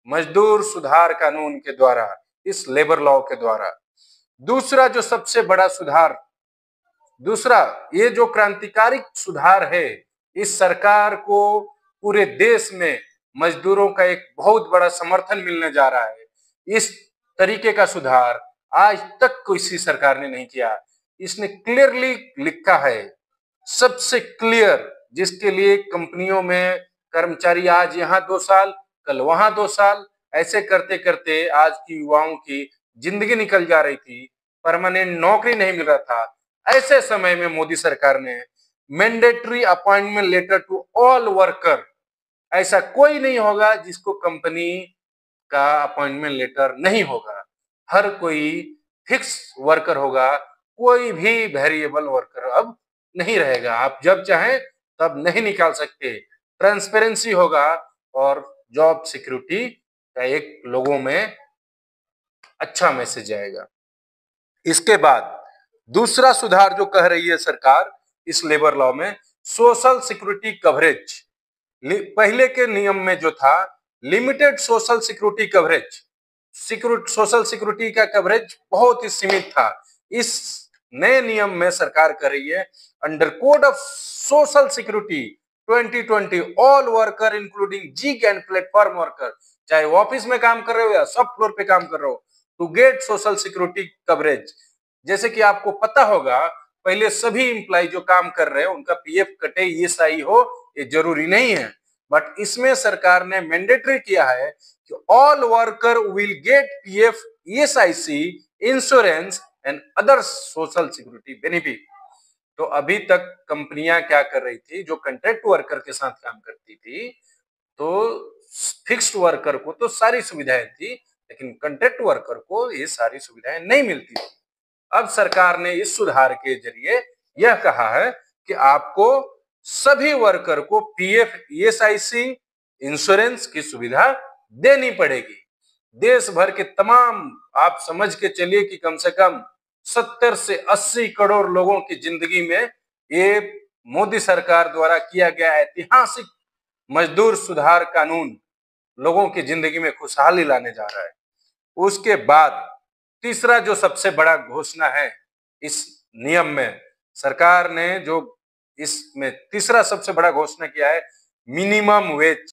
मजदूर सुधार कानून के द्वारा, इस लेबर लॉ के द्वारा। दूसरा जो सबसे बड़ा सुधार, दूसरा ये जो क्रांतिकारी सुधार है, इस सरकार को पूरे देश में मजदूरों का एक बहुत बड़ा समर्थन मिलने जा रहा है। इस तरीके का सुधार आज तक किसी सरकार ने नहीं किया। इसने क्लियरली लिखा है, सबसे क्लियर, जिसके लिए कंपनियों में कर्मचारी आज यहाँ 2 साल, कल वहां 2 साल, ऐसे करते करते आज की युवाओं की जिंदगी निकल जा रही थी, परमानेंट नौकरी नहीं मिल रहा था। ऐसे समय में मोदी सरकार ने mandatory appointment letter to all worker, ऐसा कोई नहीं होगा जिसको कंपनी का अपॉइंटमेंट लेटर नहीं होगा, हर कोई फिक्स वर्कर होगा, कोई भी वेरिएबल वर्कर अब नहीं रहेगा। आप जब चाहें तब नहीं निकाल सकते, ट्रांसपेरेंसी होगा और जॉब सिक्योरिटी का एक लोगों में अच्छा मैसेज आएगा। इसके बाद दूसरा सुधार जो कह रही है सरकार इस लेबर लॉ में, सोशल सिक्योरिटी कवरेज। पहले के नियम में जो था limited social security coverage, social security का कवरेज बहुत ही सीमित था। इस नए नियम में सरकार कर रही है, under code of social security 2020 all worker including gig and platform worker, चाहे ऑफिस में काम कर रहे हो या सब फ्लोर पे काम कर रहे हो, to get social security coverage. जैसे कि आपको पता होगा, पहले सभी एम्प्लॉय जो काम कर रहे हैं उनका पीएफ कटे, ईएसआई हो, ये जरूरी नहीं है, बट इसमें सरकार ने मैंडेटरी किया है कि all worker will get PF, ESIC, insurance and other social security benefit. तो अभी तक कंपनियां क्या कर रही थी, जो कॉन्ट्रैक्ट वर्कर के साथ काम करती थी, तो फिक्स्ड वर्कर को तो सारी सुविधाएं थी, लेकिन कॉन्ट्रैक्ट वर्कर को ये सारी सुविधाएं नहीं मिलती थी। अब सरकार ने इस सुधार के जरिए यह कहा है कि आपको सभी वर्कर को पीएफ, ईएसआईसी, इंश्योरेंस की सुविधा देनी पड़ेगी। देश भर के तमाम, आप समझ के चलिए कि कम से कम 70 से 80 करोड़ लोगों की जिंदगी में ये मोदी सरकार द्वारा किया गया ऐतिहासिक मजदूर सुधार कानून लोगों की जिंदगी में खुशहाली लाने जा रहा है। उसके बाद तीसरा जो सबसे बड़ा घोषणा है इस नियम में, सरकार ने जो इसमें तीसरा सबसे बड़ा घोषणा किया है, मिनिमम वेज।